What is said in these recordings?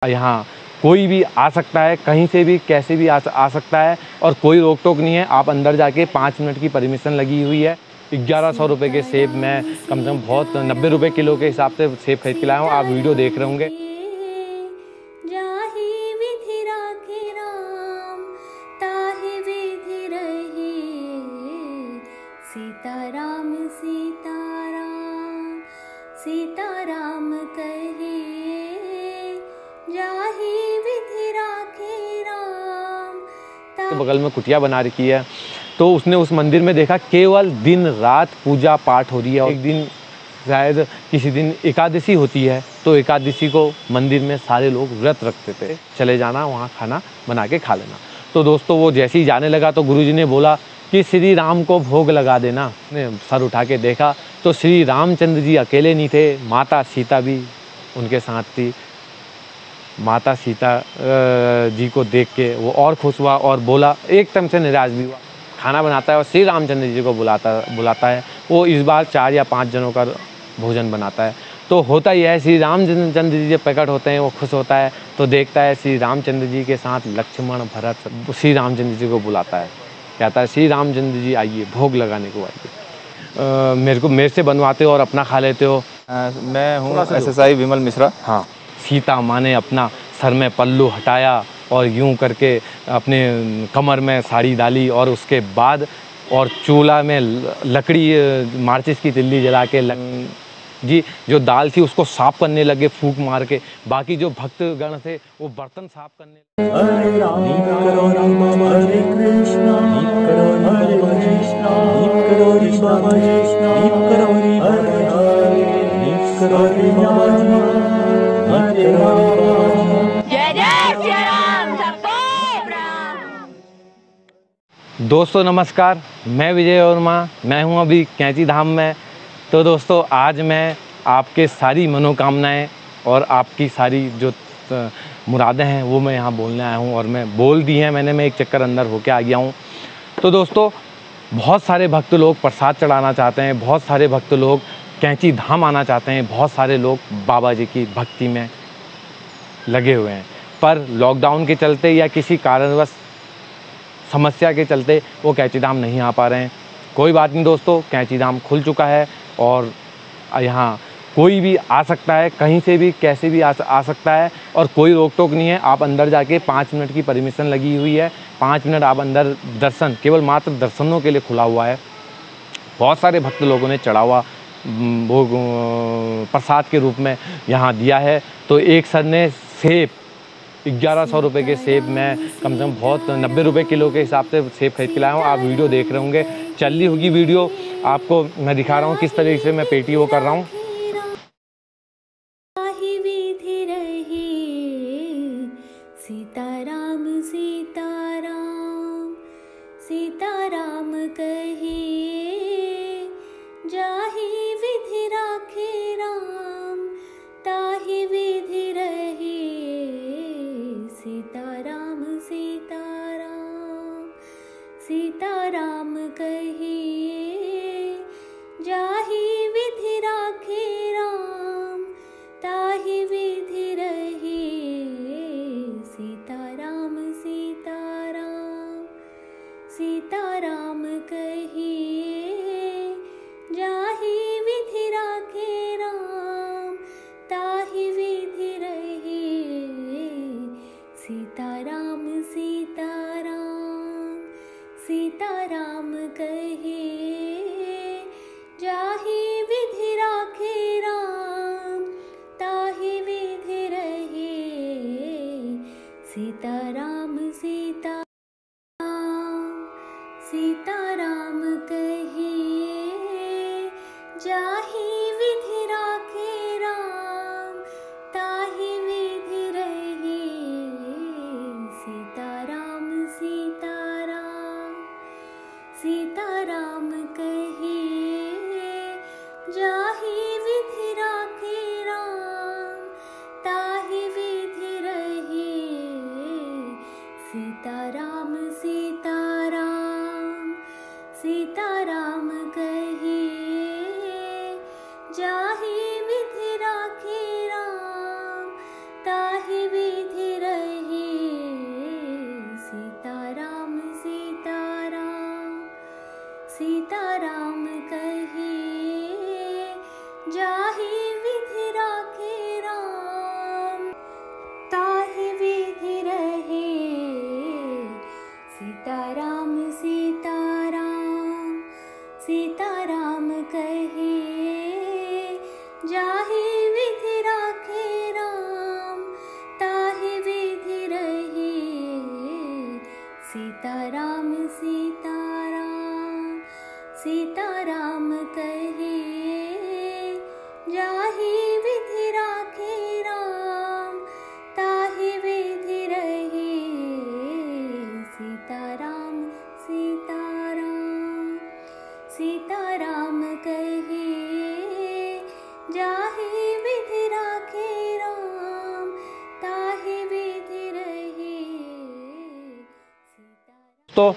यहाँ कोई भी आ सकता है, कहीं से भी कैसे भी आ सकता है और कोई रोक टोक नहीं है। आप अंदर जाके 5 मिनट की परमिशन लगी हुई है। 1100 रुपये के सेब मैं कम से कम बहुत 90 रुपये किलो के हिसाब से सेब खरीद के लाया हूँ। आप वीडियो देख रहे होंगे। सीताराम सीताराम सीताराम कहे जाहि विधि राखे राम। तो बगल में कुटिया बना रखी है, तो उसने उस मंदिर में देखा केवल दिन रात पूजा पाठ हो रही है। और एक दिन शायद किसी दिन एकादशी होती है, तो एकादशी को मंदिर में सारे लोग व्रत रखते थे, चले जाना वहाँ खाना बना के खा लेना। तो दोस्तों वो जैसे ही जाने लगा तो गुरुजी ने बोला कि श्री राम को भोग लगा देना। ने सर उठा के देखा तो श्री रामचंद्र जी अकेले नहीं थे, माता सीता भी उनके साथ थी। माता सीता जी को देख के वो और खुश हुआ और बोला, एकदम से निराश भी हुआ। खाना बनाता है और श्री रामचंद्र जी को बुलाता है। वो इस बार 4 या 5 जनों का भोजन बनाता है। तो होता ही है, श्री रामचंद्र जी जब प्रकट होते हैं वो खुश होता है, तो देखता है श्री रामचंद्र जी के साथ लक्ष्मण भरत श्री रामचंद्र जी को बुलाता है, कहता है श्री रामचंद्र जी आइए, भोग लगाने को आइए। मेरे से बनवाते हो और अपना खा लेते हो। मैं हूँ SSI विमल मिश्रा। हाँ, सीता माँ ने अपना सर में पल्लू हटाया और यूं करके अपने कमर में साड़ी डाली और उसके बाद और चूल्हा में लकड़ी माचिस की तिल्ली जला के जी जो दाल थी उसको साफ करने लगे फूंक मार के। बाकी जो भक्तगण थे वो बर्तन साफ करने। हरे राम हरे कृष्णा हरे कृष्णा करो रे बाबा कृष्णा करो रे हरे हरे करो रे बाबा हरे राम। जय जय श्री राम सबको प्रणाम। दोस्तों नमस्कार, मैं विजय वर्मा, मैं हूं अभी कैंची धाम में। तो दोस्तों आज मैं आपके सारी मनोकामनाएं और आपकी सारी जो मुरादें हैं वो मैं यहाँ बोलने आया हूँ और मैं बोल दी हैं मैंने। मैं एक चक्कर अंदर होके आ गया हूँ। तो दोस्तों बहुत सारे भक्त लोग प्रसाद चढ़ाना चाहते हैं, बहुत सारे भक्त लोग कैंची धाम आना चाहते हैं, बहुत सारे लोग बाबा जी की भक्ति में लगे हुए हैं, पर लॉकडाउन के चलते या किसी कारणवश समस्या के चलते वो कैंची धाम नहीं आ पा रहे हैं। कोई बात नहीं दोस्तों, कैंची धाम खुल चुका है और यहाँ कोई भी आ सकता है, कहीं से भी कैसे भी आ सकता है और कोई रोक टोक नहीं है। आप अंदर जाके 5 मिनट की परमिशन लगी हुई है। 5 मिनट आप अंदर दर्शन, केवल मात्र दर्शनों के लिए खुला हुआ है। बहुत सारे भक्त लोगों ने चढ़ा हुआ भोग प्रसाद के रूप में यहाँ दिया है। तो एक सर ने सेब 1100 रुपये के सेब मैं कम से कम बहुत 90 रुपये किलो के हिसाब से सेब खरीद के लाया हूँ। आप वीडियो देख रहे होंगे, चल रही होगी वीडियो, आपको मैं दिखा रहा हूँ किस तरीके से मैं पेटी वो कर रहा हूँ। सीताराम सीताराम सीताराम कहे जाहि विधि राखे राम, ताहि विधि रहे सीताराम सीताराम सीताराम कहे जाहि विधि राखे राम, ताहि विधि रहे सीताराम सीताराम सीताराम कहे जाहि विधि राखे राम, ताहि विधि रहे सीताराम सीताराम सीताराम कहे जाहि विधि राखे राम, ताहि विधि रहे सीताराम सीताराम सीताराम कहे जाहि विधि राखे राम, ताहि विधि रहे सीताराम सीताराम सीताराम कहे जाहि विधि राखे राम, ताहि विधि रहे सीताराम सीताराम सीताराम कहे जाहि विधि राखे राम, ताहि विधि सीताराम सीताराम सीताराम कहे जाहि विधि राखे राम ताहि विधि रहे। सीताराम सीताराम सीताराम कहे जाहि विधि राखे राम ताहि विधि रहे। सीताराम सीताराम सीताराम कहे जाहि विधि राखे राम ताहि विधि रहे। तो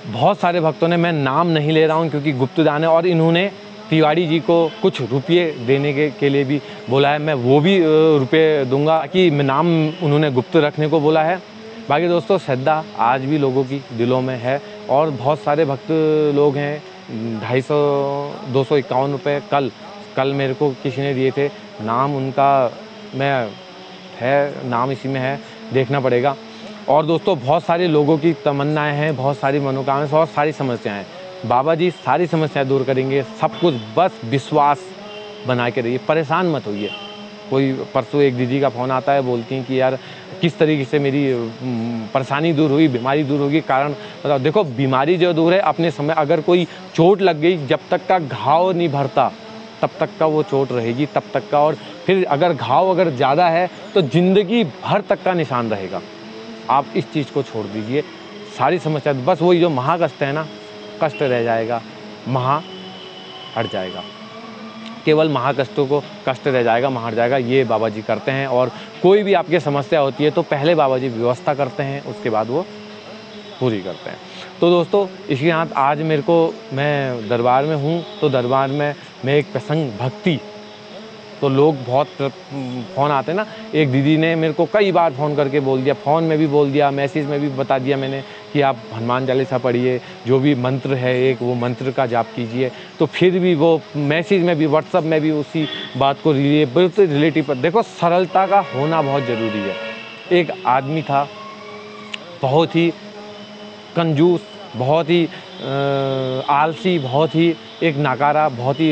बहुत सारे भक्तों ने, मैं नाम नहीं ले रहा हूँ क्योंकि गुप्त दान है, और इन्होंने तिवारी जी को कुछ रुपये देने के लिए भी बोला है। मैं वो भी रुपये दूंगा कि मैं नाम उन्होंने गुप्त रखने को बोला है। बाकी दोस्तों श्रद्धा आज भी लोगों की दिलों में है, और बहुत सारे भक्त लोग हैं। 251 रुपये कल मेरे को किसी ने दिए थे। नाम उनका नाम इसी में है, देखना पड़ेगा। और दोस्तों बहुत सारे लोगों की तमन्नाएं हैं, बहुत सारी मनोकामनाएं, बहुत सारी समस्याएं हैं। बाबा जी सारी समस्याएं दूर करेंगे, सब कुछ। बस विश्वास बना के रहिए, परेशान मत होइए। कोई परसों एक दीदी का फ़ोन आता है, बोलती हैं कि यार किस तरीके से मेरी परेशानी दूर हुई, बीमारी दूर होगी, कारण बताओ। देखो बीमारी जो दूर है अपने समय, अगर कोई चोट लग गई, जब तक का घाव नहीं भरता तब तक का वो चोट रहेगी, तब तक का। और फिर अगर घाव अगर ज़्यादा है तो ज़िंदगी भर तक का निशान रहेगा। आप इस चीज़ को छोड़ दीजिए, सारी समस्या। बस वही जो महाकष्ट है ना, कष्ट रह जाएगा, महा हट जाएगा। केवल महाकष्टों को कष्ट रह जाएगा, महा हट जाएगा। ये बाबा जी करते हैं। और कोई भी आपकी समस्या होती है तो पहले बाबा जी व्यवस्था करते हैं, उसके बाद वो पूरी करते हैं। तो दोस्तों इसके साथ आज मैं दरबार में हूँ, तो दरबार में मैं एक प्रसंग भक्ति, तो लोग बहुत फ़ोन आते हैं ना। एक दीदी ने मेरे को कई बार फ़ोन करके बोल दिया, फ़ोन में भी बोल दिया, मैसेज में भी बता दिया मैंने कि आप हनुमान चालीसा पढ़िए, जो भी मंत्र है एक, वो मंत्र का जाप कीजिए। तो फिर भी वो मैसेज में भी, व्हाट्सअप में भी उसी बात को बिल्कुल रिलेटिव पर। देखो सरलता का होना बहुत ज़रूरी है। एक आदमी था, बहुत ही कंजूस, बहुत ही आलसी, बहुत ही एक नाकारा, बहुत ही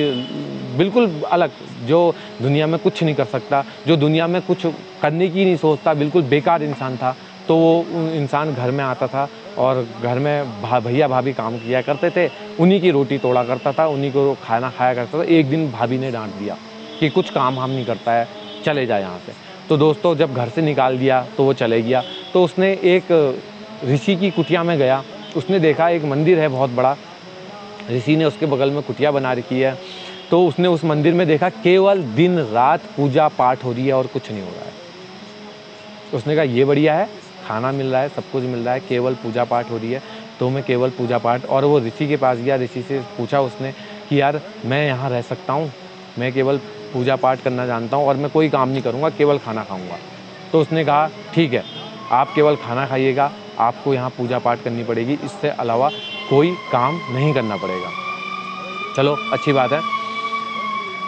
बिल्कुल अलग, जो दुनिया में कुछ नहीं कर सकता, जो दुनिया में कुछ करने की नहीं सोचता, बिल्कुल बेकार इंसान था। तो वो इंसान घर में आता था और घर में भैया भाभी काम किया करते थे, उन्हीं की रोटी तोड़ा करता था, उन्हीं को खाना खाया करता था। एक दिन भाभी ने डांट दिया कि कुछ काम हम नहीं करता है, चले जा यहाँ से। तो दोस्तों जब घर से निकाल दिया तो वो चले गया। तो उसने एक ऋषि की कुटिया में गया, उसने देखा एक मंदिर है बहुत बड़ा, ऋषि ने उसके बगल में कुटिया बना रखी है। तो उसने उस मंदिर में देखा केवल दिन रात पूजा पाठ हो रही है और कुछ नहीं हो रहा है। उसने कहा ये बढ़िया है, खाना मिल रहा है, सब कुछ मिल रहा है, केवल पूजा पाठ हो रही है, तो मैं केवल पूजा पाठ। और वो ऋषि के पास गया, ऋषि से पूछा उसने कि यार मैं यहाँ रह सकता हूँ, मैं केवल पूजा पाठ करना जानता हूँ और मैं कोई काम नहीं करूँगा, केवल खाना खाऊँगा। तो उसने कहा ठीक है, आप केवल खाना खाइएगा, आपको यहाँ पूजा पाठ करनी पड़ेगी, इससे अलावा कोई काम नहीं करना पड़ेगा। चलो अच्छी बात है।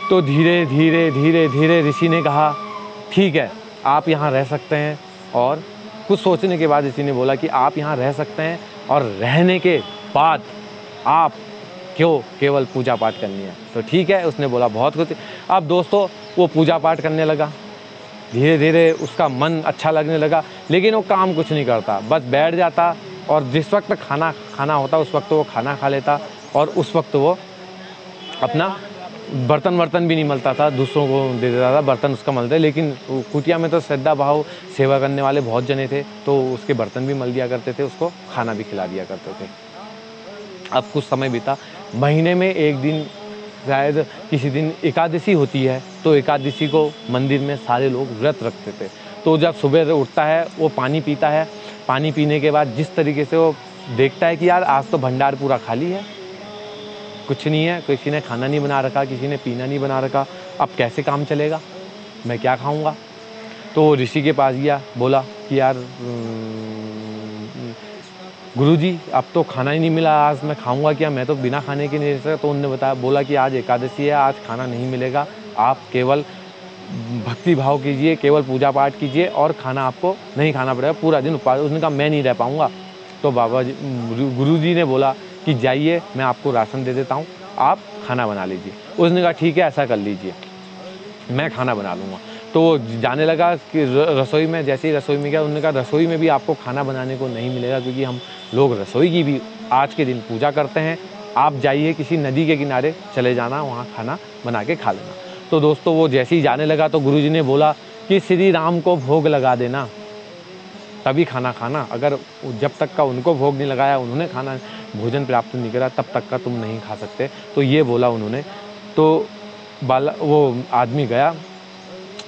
तो धीरे धीरे धीरे धीरे ऋषि ने कहा ठीक है आप यहाँ रह सकते हैं। और कुछ सोचने के बाद ऋषि ने बोला कि आप यहाँ रह सकते हैं और रहने के बाद आप क्यों केवल पूजा पाठ करनी है। तो ठीक है, उसने बोला बहुत कुछ। अब दोस्तों वो पूजा पाठ करने लगा, धीरे धीरे उसका मन अच्छा लगने लगा, लेकिन वो काम कुछ नहीं करता, बस बैठ जाता और जिस वक्त खाना होता उस वक्त वो खाना खा लेता और उस वक्त वो अपना बर्तन भी नहीं मलता था, दूसरों को दे देता था बर्तन उसका मलते। लेकिन कुटिया में तो श्रद्धा भाव सेवा करने वाले बहुत जने थे, तो उसके बर्तन भी मल दिया करते थे, उसको खाना भी खिला दिया करते थे। अब कुछ समय बीता, महीने में एक दिन शायद किसी दिन एकादशी होती है, तो एकादशी को मंदिर में सारे लोग व्रत रखते थे। तो जब सुबह उठता है वो पानी पीता है, पानी पीने के बाद जिस तरीके से वो देखता है कि यार आज तो भंडार पूरा खाली है, कुछ नहीं है, किसी ने खाना नहीं बना रखा, किसी ने पीना नहीं बना रखा, अब कैसे काम चलेगा, मैं क्या खाऊंगा। तो ऋषि के पास गया, बोला कि यार गुरुजी अब तो खाना ही नहीं मिला, आज मैं खाऊंगा क्या, मैं तो बिना खाने के नहीं रह सकता। तो उन्होंने बोला कि आज एकादशी है, आज खाना नहीं मिलेगा, आप केवल भक्ति भाव कीजिए, केवल पूजा पाठ कीजिए और खाना आपको नहीं खाना पड़ेगा, पूरा दिन उपवास। उसने कहा मैं नहीं रह पाऊँगा, तो बाबा जी गुरुजी ने बोला कि जाइए मैं आपको राशन दे देता हूँ, आप खाना बना लीजिए। उसने कहा ठीक है ऐसा कर लीजिए, मैं खाना बना लूँगा। तो वो जाने लगा कि रसोई में। जैसे ही रसोई में गया, उन्होंने कहा रसोई में भी आपको खाना बनाने को नहीं मिलेगा, क्योंकि हम लोग रसोई की भी आज के दिन पूजा करते हैं। आप जाइए किसी नदी के किनारे चले जाना, वहाँ खाना बना के खा लेना। तो दोस्तों वो जैसे ही जाने लगा तो गुरुजी ने बोला कि श्री राम को भोग लगा देना, तभी खाना खाना। अगर जब तक का उनको भोग नहीं लगाया, उन्होंने खाना भोजन प्राप्त नहीं करा, तब तक का तुम नहीं खा सकते। तो ये बोला उन्होंने। तो वो आदमी गया।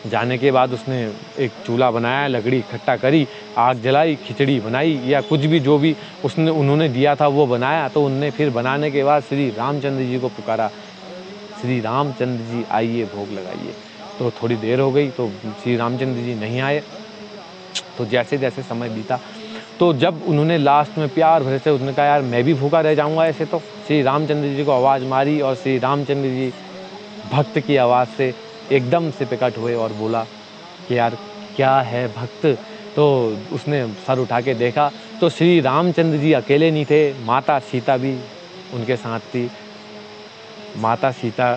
जाने के बाद उसने एक चूल्हा बनाया, लकड़ी इकट्ठा करी, आग जलाई, खिचड़ी बनाई या कुछ भी जो भी उन्होंने दिया था वो बनाया। तो उनने फिर बनाने के बाद श्री रामचंद्र जी को पुकारा, श्री रामचंद्र जी आइए भोग लगाइए। तो थोड़ी देर हो गई तो श्री रामचंद्र जी नहीं आए। तो जैसे जैसे समय बीता, तो जब उन्होंने लास्ट में प्यार भरे से उन्होंने कहा यार मैं भी भूखा रह जाऊंगा ऐसे, तो श्री रामचंद्र जी को आवाज़ मारी और श्री रामचंद्र जी भक्त की आवाज़ से एकदम से प्रकट हुए और बोला कि यार क्या है भक्त। तो उसने सर उठा के देखा तो श्री रामचंद्र जी अकेले नहीं थे, माता सीता भी उनके साथ थी। माता सीता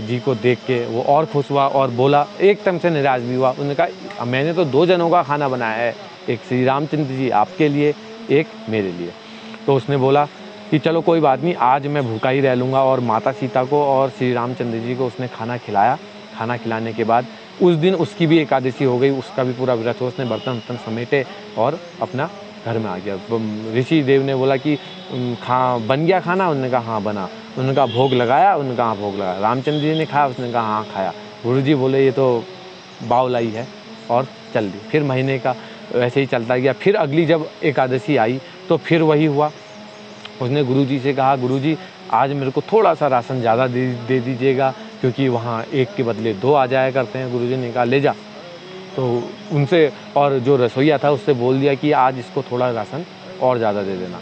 जी को देख के वो और खुश हुआ और बोला, एकदम से निराश भी हुआ। उन्होंने कहा मैंने तो 2 जनों का खाना बनाया है, एक श्री रामचंद्र जी आपके लिए, एक मेरे लिए। तो उसने बोला कि चलो कोई बात नहीं, आज मैं भूखा ही रह लूँगा। और माता सीता को और श्री रामचंद्र जी को उसने खाना खिलाया। खाना खिलाने के बाद उस दिन उसकी भी एकादशी हो गई, उसका भी पूरा व्रत हो। उसने बर्तन वर्तन समेटे और अपना घर में आ गया। ऋषि देव ने बोला कि बन गया खाना? उन्होंने कहा हाँ बना। उन्होंने कहा भोग लगाया? उन्होंने कहा हाँ भोग लगाया। रामचंद्र जी ने खाया? उसने कहा हाँ खाया। गुरुजी बोले ये तो बावलाई है और चल दी। फिर महीने का वैसे ही चलता गया। फिर अगली जब एकादशी आई तो फिर वही हुआ। उसने गुरुजी से कहा गुरुजी आज मेरे को थोड़ा सा राशन ज़्यादा दे दीजिएगा, क्योंकि वहाँ 1 के बदले 2 आ जाया करते हैं। गुरुजी ने कहा ले जा। तो उनसे और जो रसोईया था उससे बोल दिया कि आज इसको थोड़ा राशन और ज़्यादा दे देना।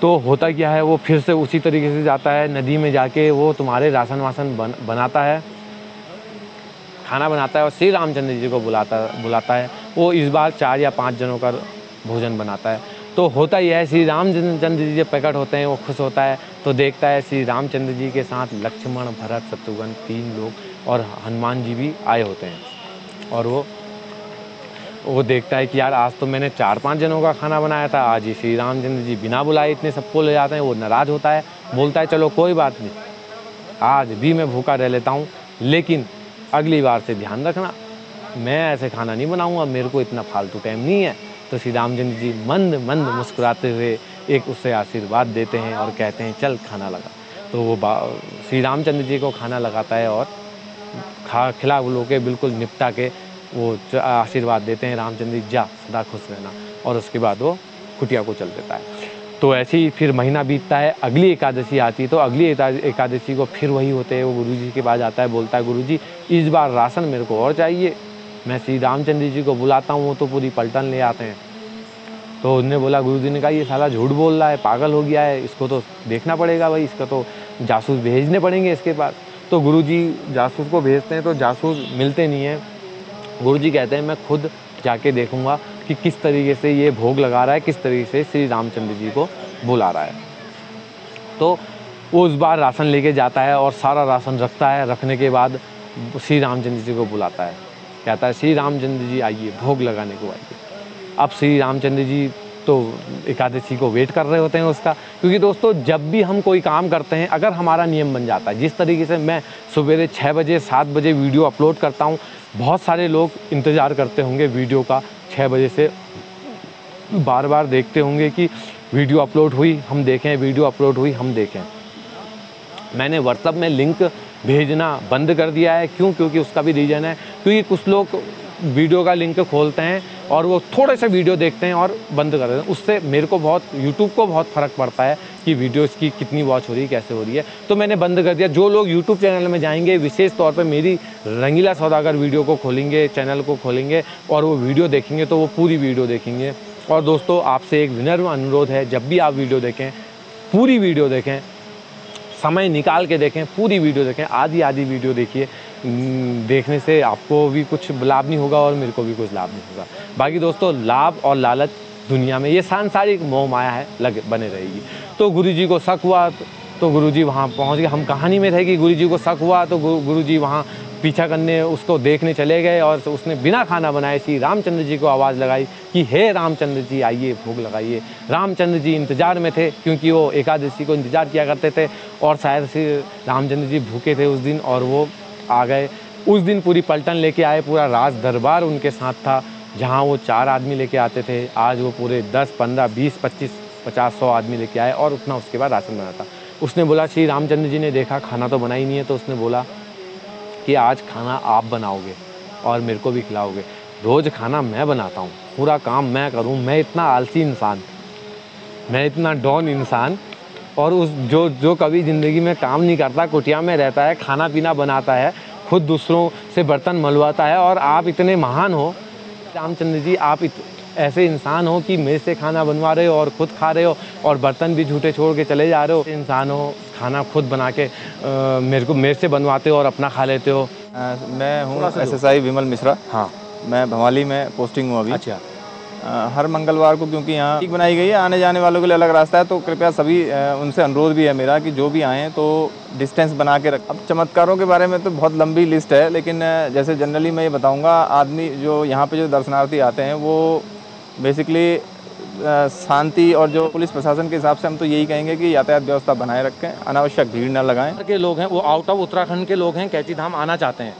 तो होता क्या है, वो फिर से उसी तरीके से जाता है नदी में, जाके वो तुम्हारे राशन वासन बनाता है, खाना बनाता है और श्री रामचंद्र जी को बुलाता है। वो इस बार 4 या 5 जनों का भोजन बनाता है। तो होता ही है, श्री रामचंद्र जी जब प्रकट होते हैं वो खुश होता है। तो देखता है श्री रामचंद्र जी के साथ लक्ष्मण, भरत, शत्रुघ्न 3 लोग और हनुमान जी भी आए होते हैं। और वो देखता है कि यार आज तो मैंने 4-5 जनों का खाना बनाया था, आज ही श्री रामचंद्र जी बिना बुलाए इतने सबको ले जाते हैं। वो नाराज़ होता है, बोलता है चलो कोई बात नहीं, आज भी मैं भूखा रह लेता हूँ, लेकिन अगली बार से ध्यान रखना, मैं ऐसे खाना नहीं बनाऊँगा, मेरे को इतना फालतू टाइम नहीं है। तो श्री रामचंद्र जी मंद मंद मुस्कुराते हुए एक उससे आशीर्वाद देते हैं और कहते हैं चल खाना लगा। तो वो श्री रामचंद्र जी को खाना लगाता है और खिला लो के बिल्कुल निपटा के वो आशीर्वाद देते हैं, रामचंद्र जी जा सदा खुश रहना। और उसके बाद वो कुटिया को चल देता है। तो ऐसे ही फिर महीना बीतता है, अगली एकादशी आती है। तो अगली एकादशी को फिर वही होते हैं, वो गुरुजी के पास आता है, बोलता है गुरुजी इस बार राशन मेरे को और चाहिए। मैं श्री रामचंद्र जी को बुलाता हूँ, वो तो पूरी पलटन ले आते हैं। तो उन्होंने बोला, गुरुजी ने कहा ये साला झूठ बोल रहा है, पागल हो गया है, इसको तो देखना पड़ेगा भाई, इसका तो जासूस भेजने पड़ेंगे इसके पास। तो गुरुजी जासूस को भेजते हैं, तो जासूस मिलते नहीं हैं। गुरुजी कहते हैं मैं खुद जाके देखूंगा कि किस तरीके से ये भोग लगा रहा है, किस तरीके से श्री रामचंद्र जी को बुला रहा है। तो वो उस बार राशन लेके जाता है और सारा राशन रखता है। रखने के बाद श्री रामचंद्र जी को बुलाता है, कहता है श्री रामचंद्र जी आइए, भोग लगाने को आइए। अब श्री रामचंद्र जी तो एकादशी को वेट कर रहे होते हैं उसका, क्योंकि दोस्तों जब भी हम कोई काम करते हैं, अगर हमारा नियम बन जाता है, जिस तरीके से मैं सवेरे 6 बजे 7 बजे वीडियो अपलोड करता हूँ, बहुत सारे लोग इंतज़ार करते होंगे वीडियो का, 6 बजे से बार बार देखते होंगे कि वीडियो अपलोड हुई हम देखें, वीडियो अपलोड हुई हम देखें। मैंने व्हाट्सएप में लिंक भेजना बंद कर दिया है। क्यों? क्योंकि उसका भी रीज़न है, क्योंकि कुछ लोग वीडियो का लिंक खोलते हैं और वो थोड़े से वीडियो देखते हैं और बंद कर देते हैं। उससे मेरे को बहुत, यूट्यूब को बहुत फ़र्क पड़ता है कि वीडियो इसकी कितनी वॉच हो रही है, कैसे हो रही है। तो मैंने बंद कर दिया। जो लोग यूट्यूब चैनल में जाएंगे, विशेष तौर पे मेरी रंगीला सौदागर वीडियो को खोलेंगे, चैनल को खोलेंगे और वो वीडियो देखेंगे, तो वो पूरी वीडियो देखेंगे। और दोस्तों आपसे एक विनम्र अनुरोध है, जब भी आप वीडियो देखें, पूरी वीडियो देखें, समय निकाल के देखें, पूरी वीडियो देखें। आधी वीडियो देखिए, देखने से आपको भी कुछ लाभ नहीं होगा और मेरे को भी कुछ लाभ नहीं होगा। बाकी दोस्तों लाभ और लालच दुनिया में, ये सांसारिक मोह माया है, लगे बने रहेगी। तो गुरुजी को शक हुआ, तो गुरुजी वहाँ पहुँच गए। हम कहानी में थे कि गुरुजी को शक हुआ तो गुरुजी वहाँ पीछा करने, उसको देखने चले गए और उसने बिना खाना बनाए श्री रामचंद्र जी को आवाज़ लगाई कि हे रामचंद्र जी आइए, भूख लगाइए। रामचंद्र जी इंतज़ार में थे, क्योंकि वो एकादशी को इंतज़ार किया करते थे और शायद श्री रामचंद्र जी भूखे थे उस दिन और वो आ गए। उस दिन पूरी पलटन लेके आए, पूरा राज दरबार उनके साथ था। जहाँ वो 4 आदमी लेके आते थे, आज वो पूरे 10, 15, 20, 25, 50, 100 आदमी लेके आए और उतना उसके बाद राशन बना था। उसने बोला, श्री रामचंद्र जी ने देखा खाना तो बना ही नहीं है, तो उसने बोला कि आज खाना आप बनाओगे और मेरे को भी खिलाओगे। रोज़ खाना मैं बनाता हूँ, पूरा काम मैं करूँ, मैं इतना आलसी इंसान, मैं इतना डॉन इंसान, और उस जो कभी ज़िंदगी में काम नहीं करता, कुटिया में रहता है, खाना पीना बनाता है, खुद दूसरों से बर्तन मलवाता है, और आप इतने महान हो रामचंद्र जी, आप ऐसे इंसान हो कि मेरे से खाना बनवा रहे हो और ख़ुद खा रहे हो और बर्तन भी झूठे छोड़ के चले जा रहे हो। इंसान हो, खाना खुद बना के मेरे से बनवाते हो और अपना खा लेते हो। मैं हूँ SSI विमल मिश्रा। हाँ, मैं भवाली में पोस्टिंग हूँ अभी। अच्छा। हर मंगलवार को, क्योंकि यहाँ ठीक बनाई गई है, आने जाने वालों के लिए अलग रास्ता है, तो कृपया सभी उनसे अनुरोध भी है मेरा कि जो भी आएँ तो डिस्टेंस बना के रख। अब चमत्कारों के बारे में तो बहुत लंबी लिस्ट है, लेकिन जैसे जनरली मैं ये बताऊँगा, आदमी जो यहाँ पे जो दर्शनार्थी आते हैं वो बेसिकली शांति और जो पुलिस प्रशासन के हिसाब से हम तो यही कहेंगे कि यातायात व्यवस्था बनाए रखें, अनावश्यक भीड़ न लगाएं। के लोग हैं वो आउट ऑफ उत्तराखंड के लोग हैं, कैची धाम आना चाहते हैं,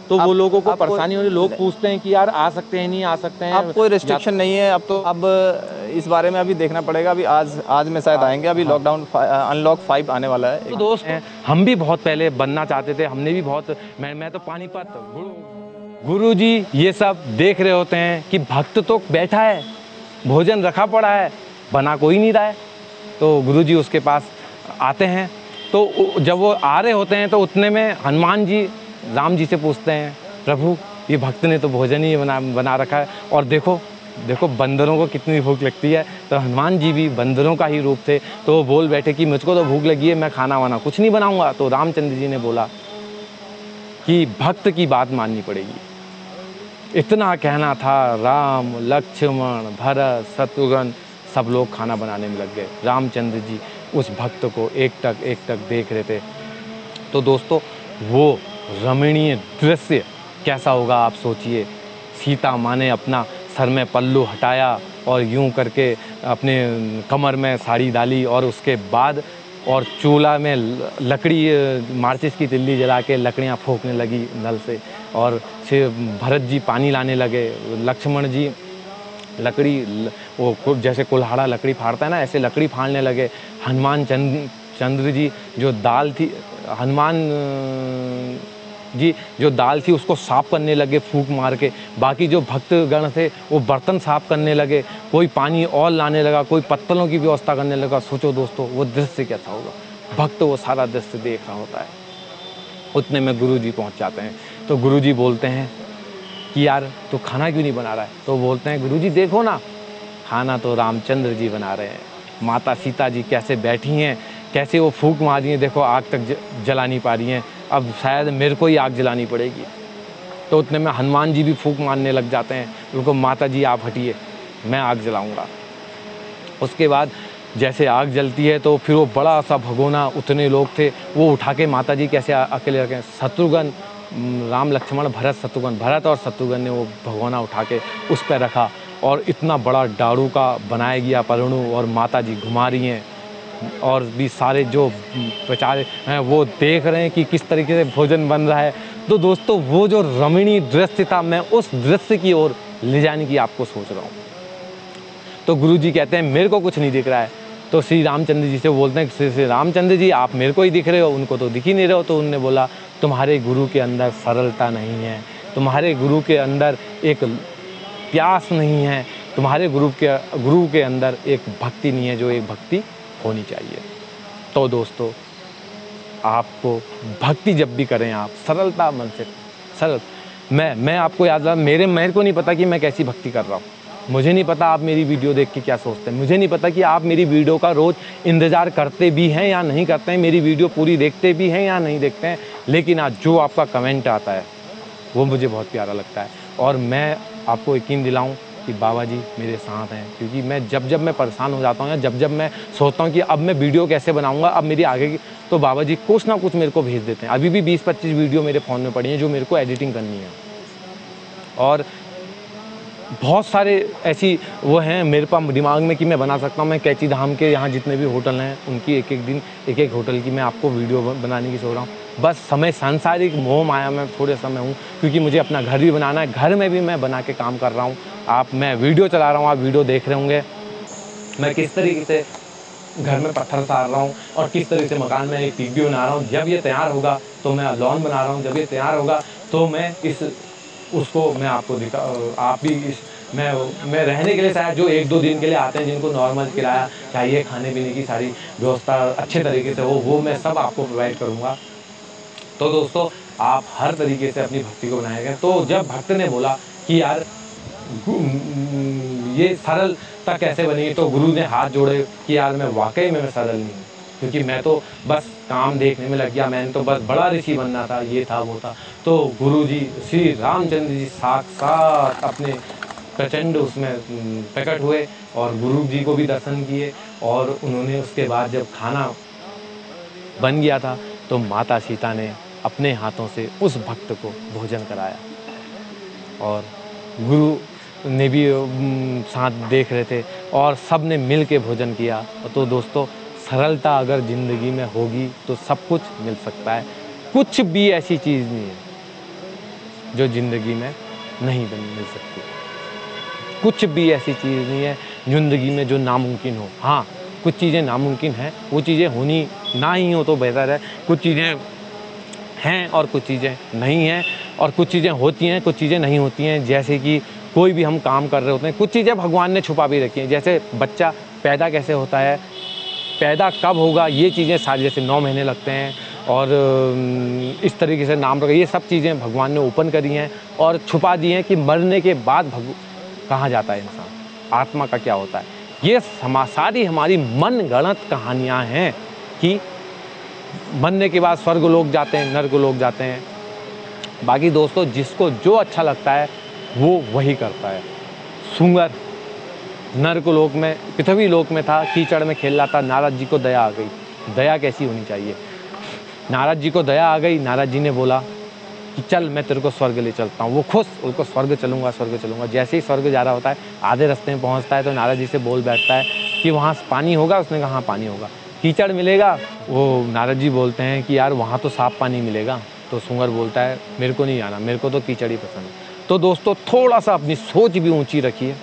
तो वो लोगों को परेशानी हो रही, लोग पूछते हैं कि यार आ सकते हैं नहीं आ सकते हैं। अब कोई रिस्ट्रिक्शन नहीं है, अब इस बारे में अभी देखना पड़ेगा। अभी आज में शायद आएंगे, अभी लॉकडाउन अनलॉक 5 आने वाला है। तो दोस्त हम भी बहुत पहले बनना चाहते थे, हमने भी बहुत, मैं तो पानीपत, गुरुजी ये सब देख रहे होते हैं कि भक्त तो बैठा है, भोजन रखा पड़ा है, बना कोई नहीं रहा है, तो गुरुजी उसके पास आते हैं। तो जब वो आ रहे होते हैं तो उतने में हनुमान जी राम जी से पूछते हैं, प्रभु ये भक्त ने तो भोजन ही बना रखा है, और देखो बंदरों को कितनी भूख लगती है। तो हनुमान जी भी बंदरों का ही रूप थे, तो वो बोल बैठे कि मुझको तो भूख लगी है, मैं खाना वाना कुछ नहीं बनाऊंगा। तो रामचंद्र जी ने बोला कि भक्त की बात माननी पड़ेगी। इतना कहना था, राम लक्ष्मण भरत शत्रुघ्न सब लोग खाना बनाने में लग गए। रामचंद्र जी उस भक्त को एक टक देख रहे थे। तो दोस्तों वो रमणीय दृश्य कैसा होगा आप सोचिए। सीता माँ ने अपना सर में पल्लू हटाया और यूं करके अपने कमर में साड़ी डाली, और उसके बाद और चूल्हा में लकड़ी माचिस की तिल्ली जला के लकड़ियाँ फूंकने लगी नल से, और फिर भरत जी पानी लाने लगे, लक्ष्मण जी लकड़ी वो जैसे कुल्हाड़ा लकड़ी फाड़ता है ना, ऐसे लकड़ी फाड़ने लगे। हनुमान चंद्र जी जो दाल थी, हनुमान जी जो दाल थी उसको साफ़ करने लगे फूंक मार के। बाकी जो भक्तगण थे वो बर्तन साफ़ करने लगे, कोई पानी और लाने लगा, कोई पत्तलों की व्यवस्था करने लगा। सोचो दोस्तों वो दृश्य कैसा होगा, भक्त वो सारा दृश्य देख रहा होता है। उतने में गुरुजी पहुंच जाते हैं। तो गुरुजी बोलते हैं कि यार तो खाना क्यों नहीं बना रहा है। तो बोलते हैं गुरुजी देखो ना, खाना तो रामचंद्र जी बना रहे हैं, माता सीता जी कैसे बैठी हैं, कैसे वो फूंक मार रही हैं, देखो आग तक जला नहीं पा रही हैं, अब शायद मेरे को ही आग जलानी पड़ेगी। तो उतने में हनुमान जी भी फूंक मारने लग जाते हैं, उनको माता जी आप हटिए, मैं आग जलाऊंगा। उसके बाद जैसे आग जलती है तो फिर वो बड़ा सा भगोना, उतने लोग थे, वो उठा के माता जी कैसे अकेले रखें, शत्रुघ्न राम लक्ष्मण भरत और शत्रुघ्न ने वो भगोना उठा के उस पर रखा, और इतना बड़ा डाड़ू का बनाया गया परणु, और माता जी घुमा रही हैं, और भी सारे जो बेचारे हैं वो देख रहे हैं कि किस तरीके से भोजन बन रहा है। तो दोस्तों वो जो रमणीय दृश्य था, मैं उस दृश्य की ओर ले जाने की आपको सोच रहा हूँ। तो गुरुजी कहते हैं मेरे को कुछ नहीं दिख रहा है। तो श्री रामचंद्र जी से बोलते हैं श्री रामचंद्र जी आप मेरे को ही दिख रहे हो, उनको तो दिख ही नहीं रहे हो। तो उन्होंने बोला तुम्हारे गुरु के अंदर सरलता नहीं है, तुम्हारे गुरु के अंदर एक प्यास नहीं है, तुम्हारे गुरु के अंदर एक भक्ति नहीं है, जो एक भक्ति होनी चाहिए। तो दोस्तों आपको भक्ति जब भी करें आप सरलता मन से, सरल मैं आपको याद रहा, मेरे को नहीं पता कि मैं कैसी भक्ति कर रहा हूँ, मुझे नहीं पता आप मेरी वीडियो देख के क्या सोचते हैं, मुझे नहीं पता कि आप मेरी वीडियो का रोज़ इंतज़ार करते भी हैं या नहीं करते हैं, मेरी वीडियो पूरी देखते भी हैं या नहीं देखते हैं, लेकिन आज जो आपका कमेंट आता है वो मुझे बहुत प्यारा लगता है। और मैं आपको यकीन दिलाऊं कि बाबा जी मेरे साथ हैं, क्योंकि मैं जब मैं परेशान हो जाता हूँ या जब मैं सोचता हूँ कि अब मैं वीडियो कैसे बनाऊँगा, अब मेरी आगे की, तो बाबा जी कुछ ना कुछ मेरे को भेज देते हैं। अभी भी 20-25 वीडियो मेरे फ़ोन में पड़ी हैं जो मेरे को एडिटिंग करनी है, और बहुत सारे ऐसी वो हैं मेरे पास दिमाग में कि मैं बना सकता हूँ। मैं कैची धाम के यहाँ जितने भी होटल हैं उनकी एक दिन एक होटल की मैं आपको वीडियो बनाने की सोच रहा हूँ। बस समय सांसारिक मोह माया में थोड़े समय हूँ, क्योंकि मुझे अपना घर भी बनाना है। घर में भी मैं बना के काम कर रहा हूँ। मैं वीडियो चला रहा हूँ, आप वीडियो देख रहे होंगे मैं किस तरीके से घर में पत्थर सार रहा हूँ और किस तरीके से मकान में एक टीपी बना रहा हूँ। जब ये तैयार होगा तो मैं लॉन बना रहा हूँ, जब ये तैयार होगा तो मैं उसको मैं आपको आप भी मैं रहने के लिए शायद जो 1-2 दिन के लिए आते हैं, जिनको नॉर्मल किराया चाहिए, खाने पीने की सारी व्यवस्था अच्छे तरीके से वो मैं सब आपको प्रोवाइड करूँगा। तो दोस्तों आप हर तरीके से अपनी भक्ति को बनाएंगे। तो जब भक्त ने बोला कि यार ये सरलता कैसे बनी, तो गुरु ने हाथ जोड़े कि यार मैं वाकई में मैं सरल नहीं हूँ, क्योंकि मैं तो बस काम देखने में लग गया। मैंने तो बस बड़ा ऋषि बनना था, ये था वो था। तो गुरु जी श्री रामचंद्र जी साक्षात अपने प्रचंड उसमें प्रकट हुए और गुरु जी को भी दर्शन किए, और उन्होंने उसके बाद जब खाना बन गया था तो माता सीता ने अपने हाथों से उस भक्त को भोजन कराया, और गुरु ने भी साथ देख रहे थे और सब ने मिल के भोजन किया। तो दोस्तों सरलता अगर ज़िंदगी में होगी तो सब कुछ मिल सकता है। कुछ भी ऐसी चीज़ नहीं है जो ज़िंदगी में नहीं मिल सकती। कुछ भी ऐसी चीज़ नहीं है ज़िंदगी में जो नामुमकिन हो। हाँ, कुछ चीज़ें नामुमकिन हैं, वो चीज़ें होनी ना ही हो तो बेहतर है। कुछ चीज़ें हैं और कुछ चीज़ें नहीं हैं, और कुछ चीज़ें होती हैं, कुछ चीज़ें नहीं होती हैं। जैसे कि कोई भी हम काम कर रहे होते हैं, कुछ चीज़ें भगवान ने छुपा भी रखी हैं। जैसे बच्चा पैदा कैसे होता है, पैदा कब होगा, ये चीज़ें सारी, जैसे 9 महीने लगते हैं और इस तरीके से नाम रखा, ये सब चीज़ें भगवान ने ओपन करी हैं और छुपा दी हैं कि मरने के बाद कहाँ जाता है इंसान, आत्मा का क्या होता है। ये सारी हमारी मन गणत कहानियाँ हैं कि मरने के बाद स्वर्ग लोग जाते हैं, नर्क लोग जाते हैं। बाकी दोस्तों जिसको जो अच्छा लगता है वो वही करता है। सुंगर नर्क लोक में, पृथ्वी लोक में था, कीचड़ में खेल रहा था, नारद जी को दया आ गई। दया कैसी होनी चाहिए, नारद जी को दया आ गई। नारद जी ने बोला कि चल मैं तेरे को स्वर्ग ले चलता हूँ। वो खुश, उसको स्वर्ग चलूँगा। जैसे ही स्वर्ग जा रहा होता है, आधे रास्ते में पहुँचता है तो नारद जी से बोल बैठता है कि वहाँ पानी होगा। उसने कहा हाँ पानी होगा। कीचड़ मिलेगा? वो नारद जी बोलते हैं कि यार वहाँ तो साफ पानी मिलेगा। तो सुंगर बोलता है मेरे को नहीं आना, मेरे को तो कीचड़ ही पसंद है। तो दोस्तों थोड़ा सा अपनी सोच भी ऊँची रखिए।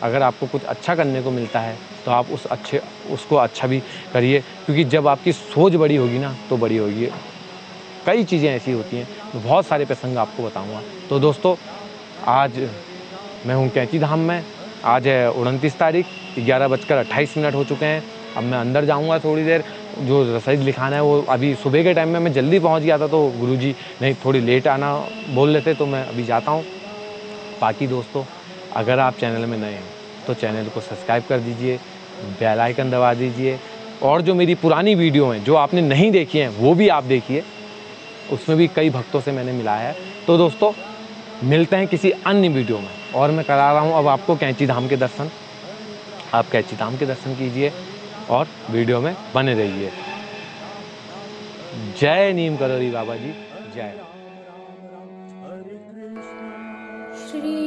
अगर आपको कुछ अच्छा करने को मिलता है तो आप उसको अच्छा भी करिए, क्योंकि जब आपकी सोच बड़ी होगी ना तो बड़ी होगी। कई चीज़ें ऐसी होती हैं, बहुत सारे प्रसंग आपको बताऊंगा। तो दोस्तों आज मैं हूं कैंची धाम में। आज है 29 तारीख, 11:28 हो चुके हैं। अब मैं अंदर जाऊंगा थोड़ी देर। जो रसीद लिखाना है वो अभी सुबह के टाइम में मैं जल्दी पहुंच गया था, तो गुरुजी नहीं थोड़ी लेट आना बोल लेते, तो मैं अभी जाता हूं। बाकी दोस्तों अगर आप चैनल में नए हैं तो चैनल को सब्सक्राइब कर दीजिए, बेल आइकन दबा दीजिए, और जो मेरी पुरानी वीडियो हैं जो आपने नहीं देखी हैं वो भी आप देखिए, उसमें भी कई भक्तों से मैंने मिलाया है। तो दोस्तों मिलते हैं किसी अन्य वीडियो में, और मैं करा रहा हूँ अब आपको कैंची धाम के दर्शन। आप कैंची धाम के दर्शन कीजिए और वीडियो में बने रहिए। जय नीम करोड़ी बाबा जी, जय। श्री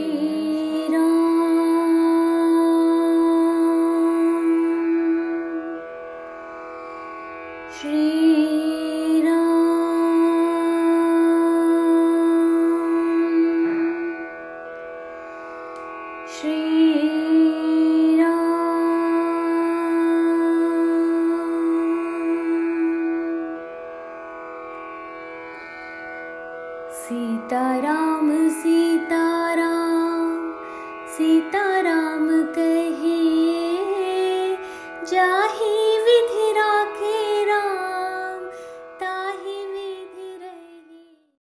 सीताराम सीताराम सीताराम कहे